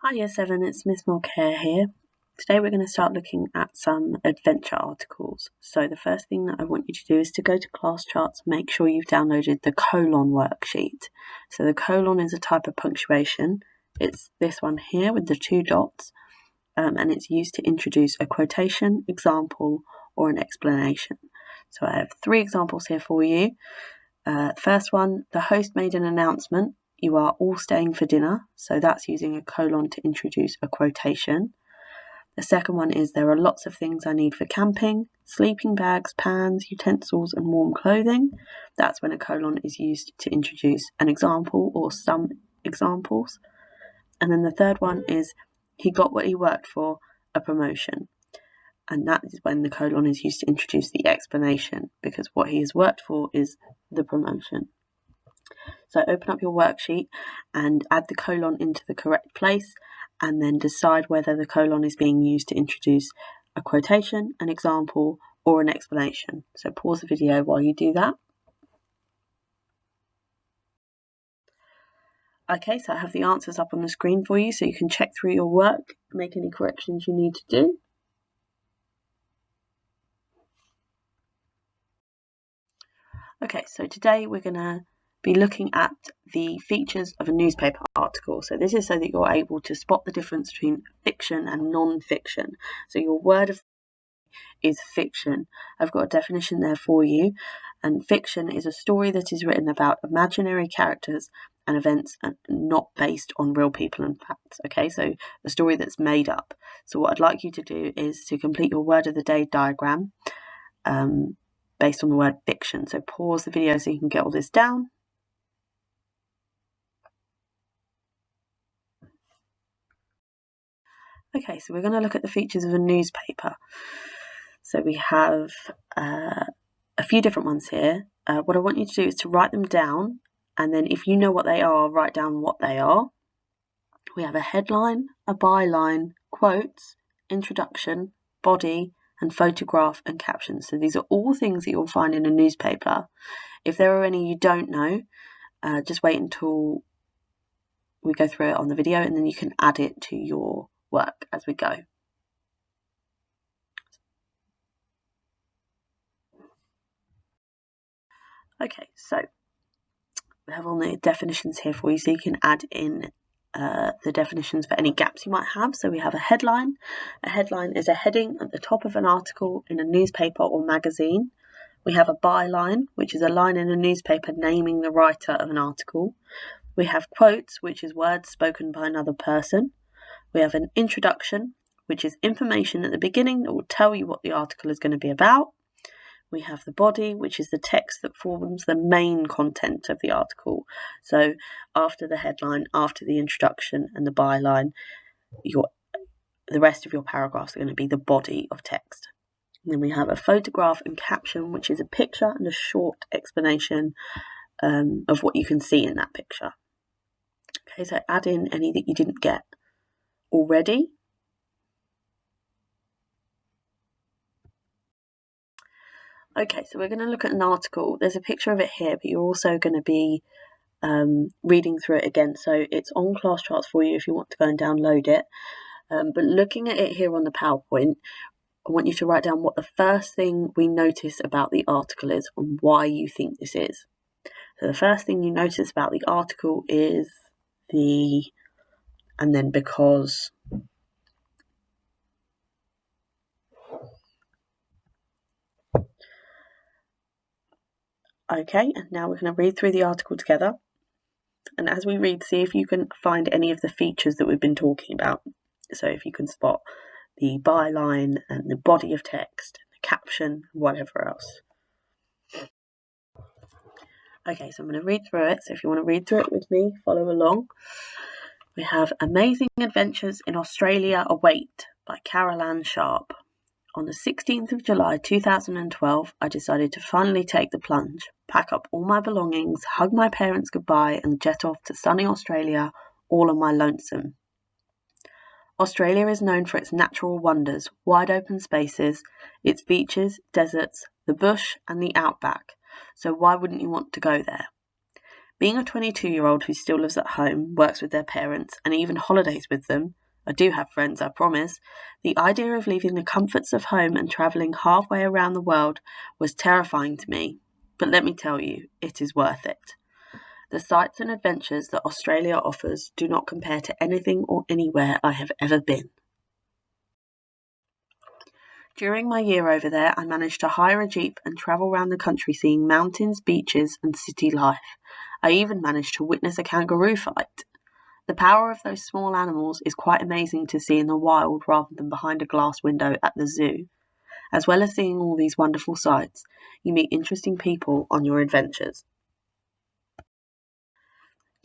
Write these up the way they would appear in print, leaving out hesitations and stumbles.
Hi Year 7, it's Miss Mulcair here. Today we're going to start looking at some adventure articles. So the first thing that I want you to do is to go to class charts, make sure you've downloaded the colon worksheet. So the colon is a type of punctuation. It's this one here with the two dots, and it's used to introduce a quotation, example, or an explanation. So I have 3 examples here for you. First one, the host made an announcement. You are all staying for dinner, so that's using a colon to introduce a quotation. The second one is there are lots of things I need for camping, sleeping bags, pans, utensils and warm clothing. That's when a colon is used to introduce an example or some examples. And then the third one is he got what he worked for, a promotion. And that is when the colon is used to introduce the explanation, because what he has worked for is the promotion. So open up your worksheet and add the colon into the correct place, and then decide whether the colon is being used to introduce a quotation, an example, or an explanation. So pause the video while you do that. Okay, so I have the answers up on the screen for you, so you can check through your work, make any corrections you need to do. Okay, so today we're going to be looking at the features of a newspaper article. So this is so that you're able to spot the difference between fiction and non-fiction. So your word of is fiction. I've got a definition there for you. And fiction is a story that is written about imaginary characters and events and not based on real people and facts. Okay, so a story that's made up. So what I'd like you to do is to complete your word of the day diagram based on the word fiction. So pause the video so you can get all this down. Okay, so we're going to look at the features of a newspaper. So we have a few different ones here. What I want you to do is to write them down, and then if you know what they are, write down what they are. We have a headline, a byline, quotes, introduction, body, and photograph and captions. So these are all things that you'll find in a newspaper. If there are any you don't know, just wait until we go through it on the video, and then you can add it to your work as we go. Okay, so we have all the definitions here for you, so you can add in the definitions for any gaps you might have. So we have a headline. A headline is a heading at the top of an article in a newspaper or magazine. We have a byline, which is a line in a newspaper naming the writer of an article. We have quotes, which is words spoken by another person. We have an introduction, which is information at the beginning that will tell you what the article is going to be about. We have the body, which is the text that forms the main content of the article. So after the headline, after the introduction and the byline, the rest of your paragraphs are going to be the body of text. And then we have a photograph and caption, which is a picture and a short explanation of what you can see in that picture. Okay, so add in any that you didn't get already. Okay, so we're going to look at an article. There's a picture of it here, but you're also going to be reading through it again. So it's on class charts for you if you want to go and download it. But looking at it here on the PowerPoint, I want you to write down what the first thing we notice about the article is and why you think this is. So the first thing you notice about the article is and then because. Okay, and now we're going to read through the article together. And as we read, see if you can find any of the features that we've been talking about. So if you can spot the byline and the body of text, the caption, whatever else. Okay, so I'm going to read through it. So if you want to read through it with me, follow along. We have Amazing Adventures in Australia Await by Carol Ann Sharp. On the 16th of July 2012, I decided to finally take the plunge, pack up all my belongings, hug my parents goodbye and jet off to sunny Australia, all on my lonesome. Australia is known for its natural wonders, wide open spaces, its beaches, deserts, the bush and the outback, so why wouldn't you want to go there? Being a 22-year-old who still lives at home, works with their parents, and even holidays with them, I do have friends, I promise, the idea of leaving the comforts of home and travelling halfway around the world was terrifying to me. But let me tell you, it is worth it. The sights and adventures that Australia offers do not compare to anything or anywhere I have ever been. During my year over there, I managed to hire a jeep and travel around the country seeing mountains, beaches, and city life. I even managed to witness a kangaroo fight. The power of those small animals is quite amazing to see in the wild rather than behind a glass window at the zoo. As well as seeing all these wonderful sights, you meet interesting people on your adventures.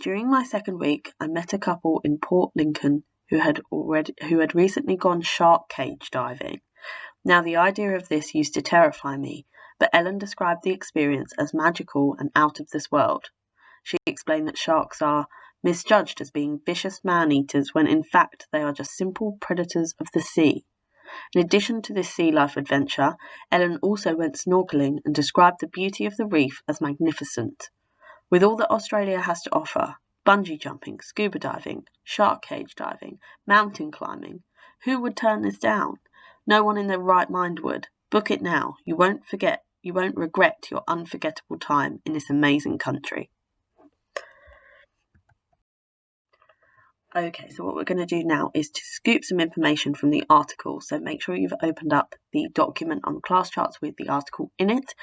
During my second week, I met a couple in Port Lincoln who had recently gone shark cage diving. Now, the idea of this used to terrify me, but Ellen described the experience as magical and out of this world. She explained that sharks are misjudged as being vicious man-eaters when in fact they are just simple predators of the sea. In addition to this sea life adventure, Ellen also went snorkeling and described the beauty of the reef as magnificent. With all that Australia has to offer, bungee jumping, scuba diving, shark cage diving, mountain climbing, who would turn this down? No one in their right mind would. Book it now. You won't regret your unforgettable time in this amazing country. Okay, so what we're going to do now is to scoop some information from the article. So make sure you've opened up the document on class charts with the article in it,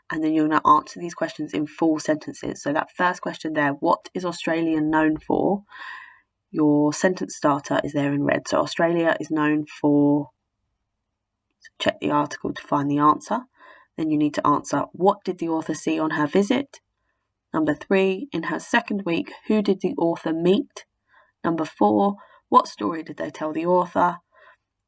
and then you're going to answer these questions in full sentences. So that first question there, what is Australia known for? Your sentence starter is there in red. So Australia is known for, check the article to find the answer. Then you need to answer, what did the author see on her visit? Number 3, in her second week, who did the author meet? Number 4, what story did they tell the author?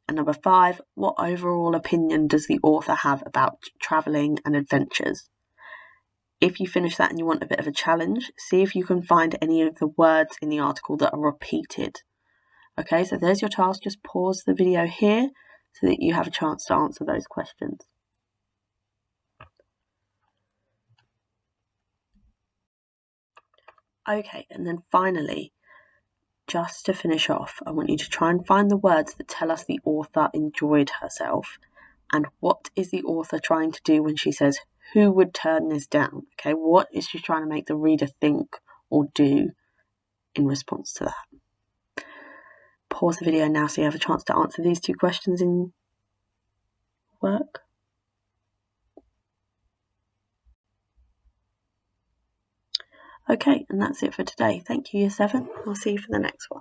And number 5, what overall opinion does the author have about travelling and adventures? If you finish that and you want a bit of a challenge, see if you can find any of the words in the article that are repeated. Okay, so there's your task. Just pause the video here so that you have a chance to answer those questions. Okay, and then finally, just to finish off, I want you to try and find the words that tell us the author enjoyed herself. And what is the author trying to do when she says, who would turn this down? Okay, what is she trying to make the reader think or do in response to that? Pause the video now so you have a chance to answer these 2 questions in work. Okay, and that's it for today. Thank you, Year 7. I'll see you for the next one.